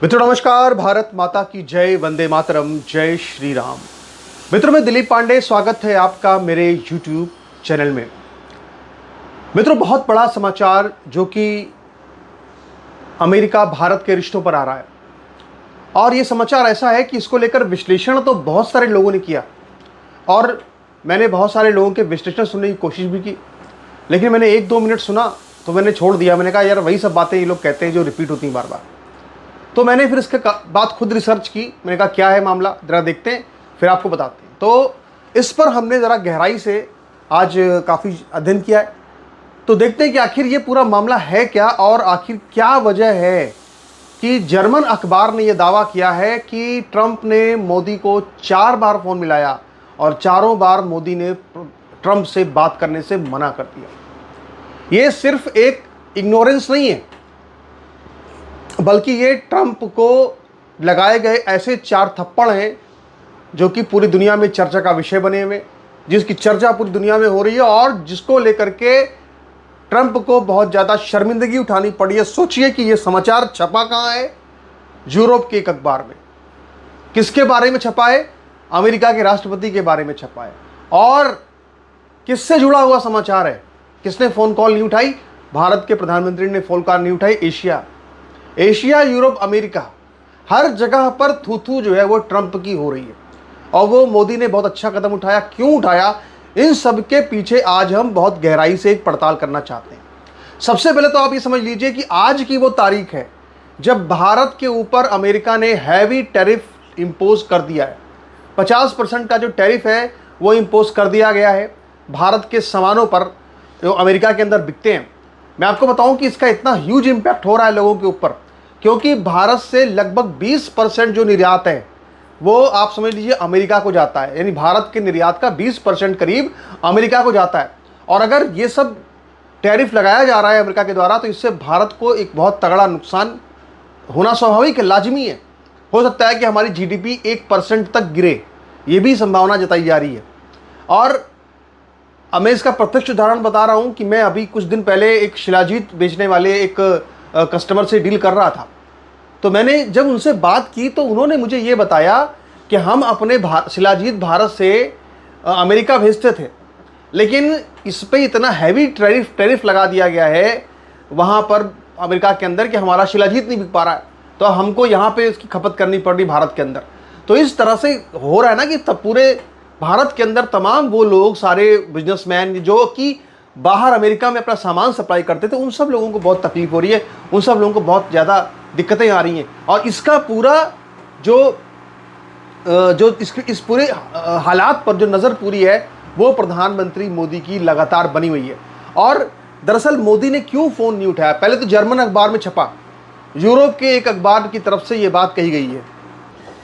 मित्रों नमस्कार, भारत माता की जय, वंदे मातरम, जय श्री राम। मित्रों मैं दिलीप पांडे, स्वागत है आपका मेरे YouTube चैनल में। मित्रों बहुत बड़ा समाचार जो कि अमेरिका भारत के रिश्तों पर आ रहा है और ये समाचार ऐसा है कि इसको लेकर विश्लेषण तो बहुत सारे लोगों ने किया और मैंने बहुत सारे लोगों के विश्लेषण सुनने की कोशिश भी की, लेकिन मैंने 1-2 मिनट सुना तो मैंने छोड़ दिया। मैंने कहा यार वही सब बातें ये लोग कहते हैं जो रिपीट होती हैं बार बार। तो मैंने फिर इसके बाद खुद रिसर्च की। मैंने कहा क्या है मामला, ज़रा देखते हैं फिर आपको बताते हैं। तो इस पर हमने ज़रा गहराई से आज काफ़ी अध्ययन किया है। तो देखते हैं कि आखिर ये पूरा मामला है क्या और आखिर क्या वजह है कि जर्मन अखबार ने यह दावा किया है कि ट्रंप ने मोदी को 4 बार फ़ोन मिलाया और चारों बार मोदी ने ट्रंप से बात करने से मना कर दिया। ये सिर्फ एक इग्नोरेंस नहीं है, बल्कि ये ट्रंप को लगाए गए ऐसे 4 थप्पड़ हैं जो कि पूरी दुनिया में चर्चा का विषय बने हुए, जिसकी चर्चा पूरी दुनिया में हो रही है और जिसको लेकर के ट्रंप को बहुत ज़्यादा शर्मिंदगी उठानी पड़ी है। सोचिए कि ये समाचार छपा कहाँ है? यूरोप के एक अखबार में। किसके बारे में छपा है? अमेरिका के राष्ट्रपति के बारे में छपा है। और किससे जुड़ा हुआ समाचार है? किसने फ़ोन कॉल नहीं उठाई? भारत के प्रधानमंत्री ने फ़ोन कॉल नहीं उठाई। एशिया, यूरोप, अमेरिका, हर जगह पर थू थू जो है वो ट्रंप की हो रही है और वो मोदी ने बहुत अच्छा कदम उठाया। क्यों उठाया? इन सब के पीछे आज हम बहुत गहराई से एक पड़ताल करना चाहते हैं। सबसे पहले तो आप ये समझ लीजिए कि आज की वो तारीख है जब भारत के ऊपर अमेरिका ने हैवी टैरिफ इम्पोज कर दिया है। 50% का जो टैरिफ है वो इम्पोज कर दिया गया है भारत के सामानों पर जो अमेरिका के अंदर बिकते हैं। मैं आपको बताऊं कि इसका इतना ह्यूज इम्पैक्ट हो रहा है लोगों के ऊपर, क्योंकि भारत से लगभग 20% जो निर्यात है वो आप समझ लीजिए अमेरिका को जाता है। यानी भारत के निर्यात का 20% करीब अमेरिका को जाता है। और अगर ये सब टैरिफ लगाया जा रहा है अमेरिका के द्वारा तो इससे भारत को एक बहुत तगड़ा नुकसान होना स्वाभाविक है, लाजमी है। हो सकता है कि हमारी जीडीपी 1% तक गिरे, ये भी संभावना जताई जा रही है। और मैं इसका प्रत्यक्ष उदाहरण बता रहा हूँ कि मैं अभी कुछ दिन पहले एक शिलाजीत बेचने वाले एक कस्टमर से डील कर रहा था। तो मैंने जब उनसे बात की तो उन्होंने मुझे ये बताया कि हम अपने शिलाजीत भारत से अमेरिका भेजते थे, लेकिन इस पे इतना हैवी टैरिफ लगा दिया गया है वहाँ पर अमेरिका के अंदर कि हमारा शिलाजीत नहीं बिक पा रहा है, तो हमको यहाँ पे इसकी खपत करनी पड़ रही भारत के अंदर। तो इस तरह से हो रहा है ना कि तब पूरे भारत के अंदर तमाम वो लोग, सारे बिजनेसमैन जो कि बाहर अमेरिका में अपना सामान सप्लाई करते थे, उन सब लोगों को बहुत तकलीफ हो रही है, उन सब लोगों को बहुत ज़्यादा दिक्कतें आ रही हैं। और इसका पूरा जो इस पूरे हालात पर जो नज़र पूरी है वो प्रधानमंत्री मोदी की लगातार बनी हुई है। और दरअसल मोदी ने क्यों फ़ोन नहीं उठाया? पहले तो जर्मन अखबार में छपा, यूरोप के एक अखबार की तरफ से ये बात कही गई है।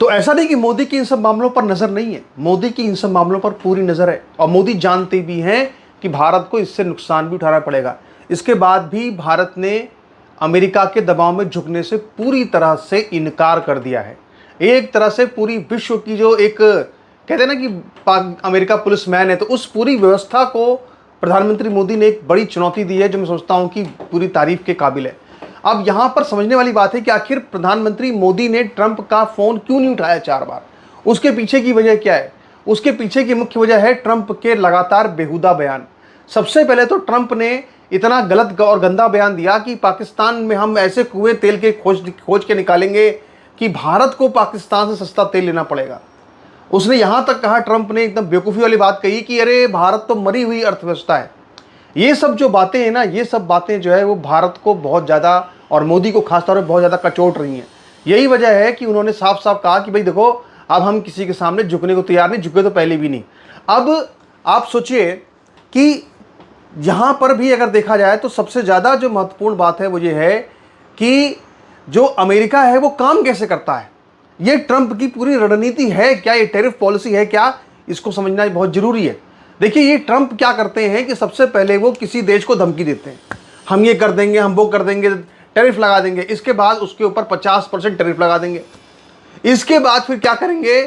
तो ऐसा नहीं कि मोदी की इन सब मामलों पर नज़र नहीं है, मोदी की इन सब मामलों पर पूरी नज़र है और मोदी जानते भी हैं कि भारत को इससे नुकसान भी उठाना पड़ेगा। इसके बाद भी भारत ने अमेरिका के दबाव में झुकने से पूरी तरह से इनकार कर दिया है। एक तरह से पूरी विश्व की जो एक कहते हैं ना कि अमेरिका पुलिस मैन है, तो उस पूरी व्यवस्था को प्रधानमंत्री मोदी ने एक बड़ी चुनौती दी है जो मैं सोचता हूँ कि पूरी तारीफ के काबिल है। अब यहाँ पर समझने वाली बात है कि आखिर प्रधानमंत्री मोदी ने ट्रंप का फ़ोन क्यों नहीं उठाया 4 बार? उसके पीछे की वजह क्या है? उसके पीछे की मुख्य वजह है ट्रंप के लगातार बेहुदा बयान। सबसे पहले तो ट्रंप ने इतना गलत और गंदा बयान दिया कि पाकिस्तान में हम ऐसे कुएं तेल के खोज के निकालेंगे कि भारत को पाकिस्तान से सस्ता तेल लेना पड़ेगा। उसने यहाँ तक कहा, ट्रंप ने एकदम बेवकूफ़ी वाली बात कही कि अरे भारत तो मरी हुई अर्थव्यवस्था है। ये सब जो बातें हैं ना, ये सब बातें जो है वो भारत को बहुत ज़्यादा और मोदी को खासतौर पर बहुत ज़्यादा कचोट रही हैं। यही वजह है कि उन्होंने साफ साफ कहा कि भाई देखो, अब हम किसी के सामने झुकने को तैयार नहीं, झुके तो पहले भी नहीं। अब आप सोचिए कि यहाँ पर भी अगर देखा जाए तो सबसे ज़्यादा जो महत्वपूर्ण बात है वो ये है कि जो अमेरिका है वो काम कैसे करता है। ये ट्रंप की पूरी रणनीति है क्या? ये टैरिफ पॉलिसी है क्या? इसको समझना बहुत ज़रूरी है। देखिए ये ट्रंप क्या करते हैं कि सबसे पहले वो किसी देश को धमकी देते हैं, हम ये कर देंगे, हम वो कर देंगे, टैरिफ लगा देंगे। इसके बाद उसके ऊपर 50% टैरिफ लगा देंगे। इसके बाद फिर क्या करेंगे?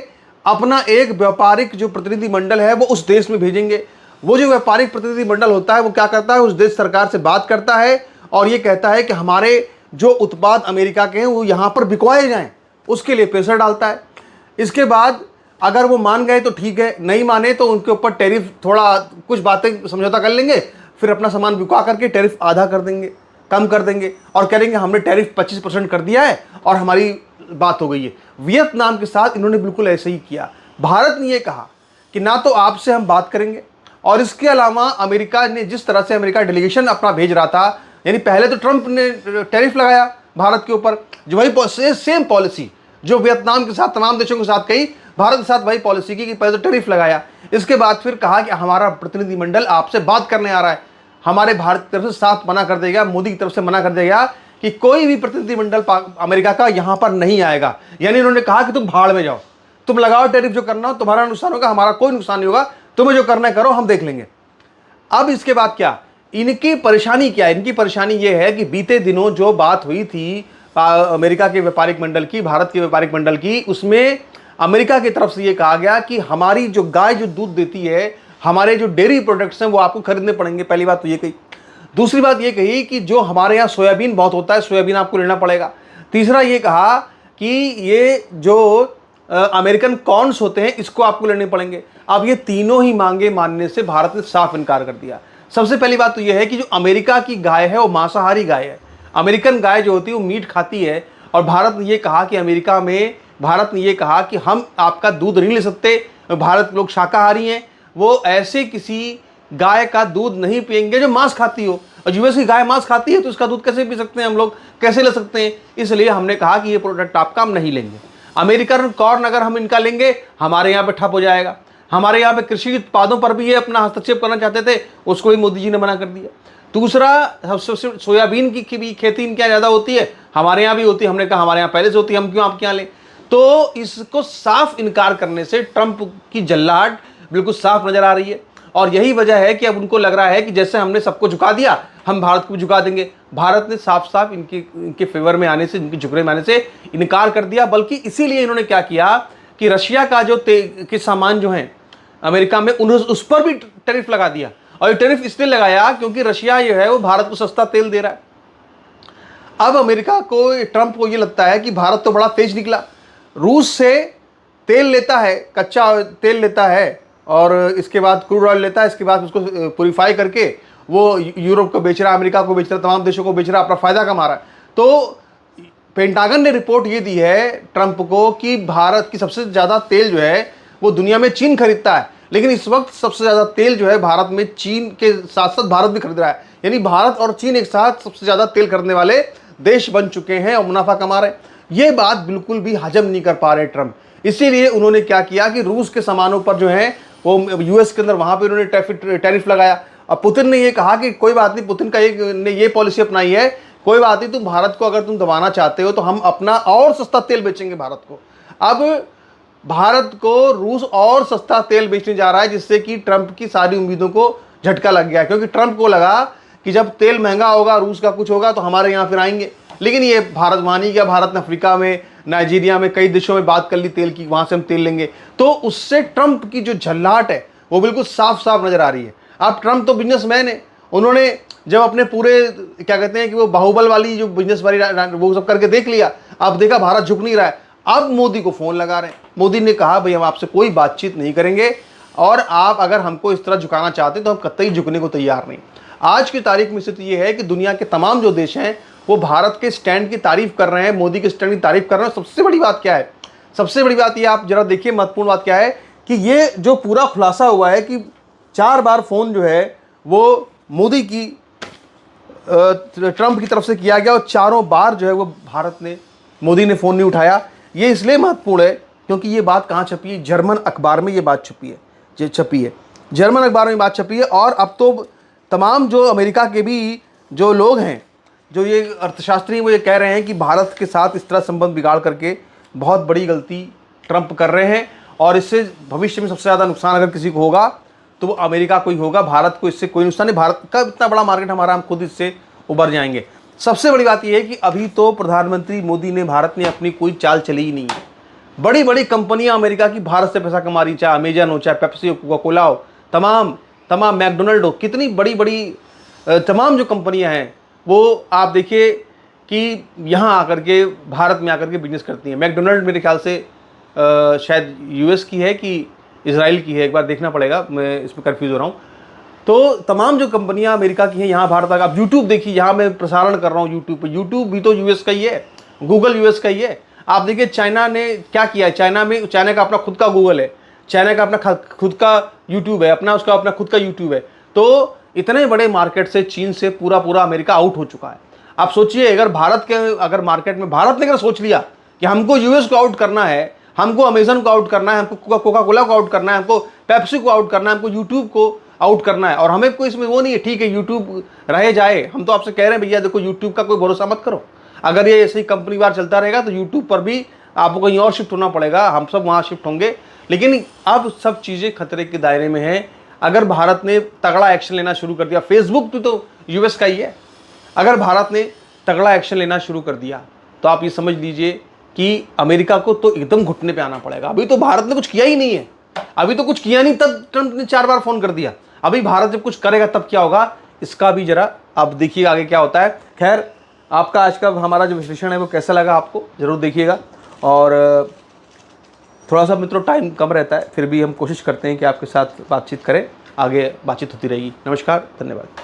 अपना एक व्यापारिक जो प्रतिनिधि मंडल है वो उस देश में भेजेंगे। वो जो व्यापारिक प्रतिनिधि मंडल होता है वो क्या करता है? उस देश सरकार से बात करता है और ये कहता है कि हमारे जो उत्पाद अमेरिका के हैं वो यहाँ पर बिकवाए जाएं, उसके लिए प्रेशर डालता है। इसके बाद अगर वो मान गए तो ठीक है, नहीं माने तो उनके ऊपर टैरिफ, थोड़ा कुछ बातें समझौता कर लेंगे, फिर अपना सामान बिकवा करके टैरिफ आधा कर देंगे, कम कर देंगे और करेंगे हमने टैरिफ 25% कर दिया है और हमारी बात हो गई है। वियतनाम के साथ इन्होंने बिल्कुल ऐसे ही किया। भारत ने ये कहा कि ना तो आपसे हम बात करेंगे, और इसके अलावा अमेरिका ने जिस तरह से अमेरिका डेलीगेशन अपना भेज रहा था, यानी पहले तो ट्रंप ने टैरिफ लगाया भारत के ऊपर, जो वही सेम पॉलिसी जो वियतनाम के साथ तमाम देशों के साथ कही, भारत के साथ वही पॉलिसी की कि पहले तो टैरिफ लगाया, इसके बाद फिर कहा कि हमारा प्रतिनिधिमंडल आपसे बात करने आ रहा है। हमारे भारत की तरफ से साफ मना कर देगा, मोदी की तरफ से मना कर देगा कि कोई भी प्रतिनिधिमंडल अमेरिका का यहां पर नहीं आएगा। यानी इन्होंने कहा कि तुम भाड़ में जाओ, तुम लगाओ टैरिफ, जो करना हो, तुम्हारा नुकसान होगा, हमारा कोई नुकसान नहीं होगा, तुम्हें जो करना है करो, हम देख लेंगे। अब इसके बाद क्या, इनकी परेशानी क्या है? इनकी परेशानी यह है कि बीते दिनों जो बात हुई थी अमेरिका के व्यापारिक मंडल की, भारत के व्यापारिक मंडल की, उसमें अमेरिका की तरफ से यह कहा गया कि हमारी जो गाय जो दूध देती है, हमारे जो डेयरी प्रोडक्ट्स हैं वो आपको खरीदने पड़ेंगे। पहली बात तो ये कही। दूसरी बात ये कही कि जो हमारे यहाँ सोयाबीन बहुत होता है, सोयाबीन आपको लेना पड़ेगा। तीसरा ये कहा कि ये जो अमेरिकन कॉर्न्स होते हैं इसको आपको लेने पड़ेंगे। अब ये तीनों ही मांगे मानने से भारत ने साफ इनकार कर दिया। सबसे पहली बात तो यह है कि जो अमेरिका की गाय है वो मांसाहारी गाय है। अमेरिकन गाय जो होती है वो मीट खाती है, और भारत ने ये कहा कि अमेरिका में भारत ने ये कहा कि हम आपका दूध नहीं ले सकते, भारत के लोग शाकाहारी हैं, वो ऐसे किसी गाय का दूध नहीं पिएंगे जो मांस खाती हो। और यूएस की गाय मांस खाती है तो इसका दूध कैसे पी सकते हैं हम लोग, कैसे ले सकते हैं? इसलिए हमने कहा कि ये प्रोडक्ट आपका हम नहीं लेंगे। अमेरिकन कॉर्न अगर हम इनका लेंगे हमारे यहाँ पे ठप हो जाएगा। हमारे यहाँ पे कृषि उत्पादों पर भी ये अपना हस्तक्षेप करना चाहते थे, उसको भी मोदी जी ने मना कर दिया। दूसरा, सोयाबीन की भी खेती इनके यहाँ ज़्यादा होती है, हमारे यहाँ भी होती है, हमने कहा हमारे यहाँ पहले से होती है, हम क्यों आपके यहाँ लें? तो इसको साफ इनकार करने से ट्रंप की जल्लाहट बिल्कुल साफ नजर आ रही है, और यही वजह है कि अब उनको लग रहा है कि जैसे हमने सबको झुका दिया, हम भारत को भी झुका देंगे। भारत ने साफ साफ इनके फेवर में आने से, इनके झुकने में आने से इनकार कर दिया। बल्कि इसीलिए इन्होंने क्या किया कि रशिया का जो के सामान जो है अमेरिका में, उन्होंने उस पर भी टैरिफ लगा दिया। और ये टैरिफ इसलिए लगाया क्योंकि रशिया जो है वो भारत को सस्ता तेल दे रहा है। अब अमेरिका को, ट्रंप को ये लगता है कि भारत तो बड़ा तेज निकला, रूस से तेल लेता है, कच्चा तेल लेता है, और इसके बाद क्रूड ऑयल लेता है, इसके बाद उसको प्योरीफाई करके वो यूरोप को बेच रहा है, अमेरिका को बेच रहा है, तमाम देशों को बेच रहा है, अपना फायदा कमा रहा है। तो पेंटागन ने रिपोर्ट ये दी है ट्रंप को कि भारत की सबसे ज़्यादा तेल जो है वो दुनिया में चीन खरीदता है, लेकिन इस वक्त सबसे ज़्यादा तेल जो है भारत में चीन के साथ साथ भारत भी खरीद रहा है। यानी भारत और चीन एक साथ सबसे ज़्यादा तेल खरीदने वाले देश बन चुके हैं और मुनाफा कमा रहे हैं। ये बात बिल्कुल भी हजम नहीं कर पा रहे ट्रंप। इसीलिए उन्होंने क्या किया कि रूस के सामानों पर जो है वो यूएस के अंदर, वहाँ पर उन्होंने टैरिफ लगाया। और पुतिन ने ये कहा कि कोई बात नहीं, पुतिन का ने ये पॉलिसी अपनाई है, कोई बात नहीं, तुम भारत को अगर तुम दबाना चाहते हो तो हम अपना और सस्ता तेल बेचेंगे भारत को। अब भारत को रूस और सस्ता तेल बेचने जा रहा है, जिससे कि ट्रंप की सारी उम्मीदों को झटका लग गया, क्योंकि ट्रंप को लगा कि जब तेल महंगा होगा, रूस का कुछ होगा, तो हमारे यहाँ फिर आएंगे। लेकिन ये भारत वहाँ नहीं गया। भारत ने अफ्रीका में, नाइजीरिया में, कई देशों में बात कर ली तेल की, वहाँ से हम तेल लेंगे। तो उससे ट्रंप की जो झल्लाहट है वो बिल्कुल साफ साफ नजर आ रही है। अब ट्रंप तो बिजनेसमैन है, उन्होंने जब अपने पूरे क्या कहते हैं कि वो बाहुबल वाली जो बिजनेस वाली वो सब करके देख लिया, अब देखा भारत झुक नहीं रहा है, अब मोदी को फोन लगा रहे हैं। मोदी ने कहा भाई हम आपसे कोई बातचीत नहीं करेंगे, और आप अगर हमको इस तरह झुकाना चाहते तो हम कतई झुकने को तैयार नहीं। आज की तारीख में स्थिति ये है कि दुनिया के तमाम जो देश हैं वो भारत के स्टैंड की तारीफ कर रहे हैं, मोदी के स्टैंड की तारीफ कर रहे हैं। सबसे बड़ी बात क्या है? सबसे बड़ी बात ये आप जरा देखिए, महत्वपूर्ण बात क्या है कि ये जो पूरा खुलासा हुआ है कि 4 बार फोन जो है वो मोदी की ट्रंप की तरफ से किया गया, और चारों बार जो है वो भारत ने, मोदी ने फ़ोन नहीं उठाया। ये इसलिए महत्वपूर्ण है क्योंकि ये बात कहाँ छपी है? जर्मन अखबार में ये बात छपी है, जर्मन अखबार में बात छपी है। और अब तो तमाम जो अमेरिका के भी जो लोग हैं, जो ये अर्थशास्त्री, वो ये कह रहे हैं कि भारत के साथ इस तरह संबंध बिगाड़ करके बहुत बड़ी गलती ट्रंप कर रहे हैं, और इससे भविष्य में सबसे ज़्यादा नुकसान अगर किसी को होगा तो वो अमेरिका को ही होगा। भारत को इससे कोई नुकसान नहीं, भारत का इतना बड़ा मार्केट हमारा, हम खुद इससे उबर जाएंगे। सबसे बड़ी बात यह है कि अभी तो प्रधानमंत्री मोदी ने, भारत ने अपनी कोई चाल चली ही नहीं है। बड़ी बड़ी कंपनियां अमेरिका की भारत से पैसा कमा रही, चाहे अमेजन हो, चाहे पेप्सी हो, कोका कोला हो, तमाम मैकडोनल्ड हो, कितनी बड़ी बड़ी तमाम जो कंपनियां हैं वो आप देखिए कि यहाँ आकर के भारत में आकर के बिजनेस करती हैं। मैकडोनल्ड मेरे ख्याल से शायद यूएस की है कि इजराइल की है, एक बार देखना पड़ेगा, मैं इसमें कंफ्यूज हो रहा हूँ। तो तमाम जो कंपनियां अमेरिका की हैं यहाँ भारत आ, अब यूट्यूब देखिए, यहाँ मैं प्रसारण कर रहा हूँ यूट्यूब पे, यूट्यूब भी तो यूएस का ही है, गूगल यूएस का ही है। आप देखिए चाइना ने क्या किया है, चाइना का अपना खुद का गूगल है, चाइना का अपना खुद का यूट्यूब है, उसका अपना खुद का यूट्यूब है। तो इतने बड़े मार्केट से, चीन से पूरा अमेरिका आउट हो चुका है। आप सोचिए अगर मार्केट में भारत ने अगर सोच लिया कि हमको यूएस को आउट करना है, हमको अमेजन को आउट करना है, हमको कोका कोला को आउट करना है, हमको पेप्सी को आउट करना है, हमको यूट्यूब को आउट करना है, और हमें कोई इसमें वो नहीं है, ठीक है यूट्यूब रहे जाए। हम तो आपसे कह रहे हैं भैया देखो, यूट्यूब का कोई भरोसा मत करो। अगर ये ऐसे ही कंपनी बार चलता रहेगा तो यूट्यूब पर भी आपको कहीं और शिफ्ट होना पड़ेगा, हम सब वहाँ शिफ्ट होंगे। लेकिन अब सब चीज़ें खतरे के दायरे में हैं। अगर भारत ने तगड़ा एक्शन लेना शुरू कर दिया, फेसबुक भी तो यूएस का ही है, अगर भारत ने तगड़ा एक्शन लेना शुरू कर दिया तो आप ये समझ लीजिए कि अमेरिका को तो एकदम घुटने पे आना पड़ेगा। अभी तो भारत ने कुछ किया ही नहीं है, अभी तो कुछ किया नहीं, तब ट्रंप ने 4 बार फोन कर दिया। अभी भारत जब कुछ करेगा तब क्या होगा, इसका भी जरा आप देखिए आगे क्या होता है। खैर, आपका आज का हमारा जो विश्लेषण है वो कैसा लगा आपको जरूर देखिएगा। और थोड़ा सा मित्रों टाइम कम रहता है, फिर भी हम कोशिश करते हैं कि आपके साथ बातचीत करें, आगे बातचीत होती रहेगी। नमस्कार, धन्यवाद।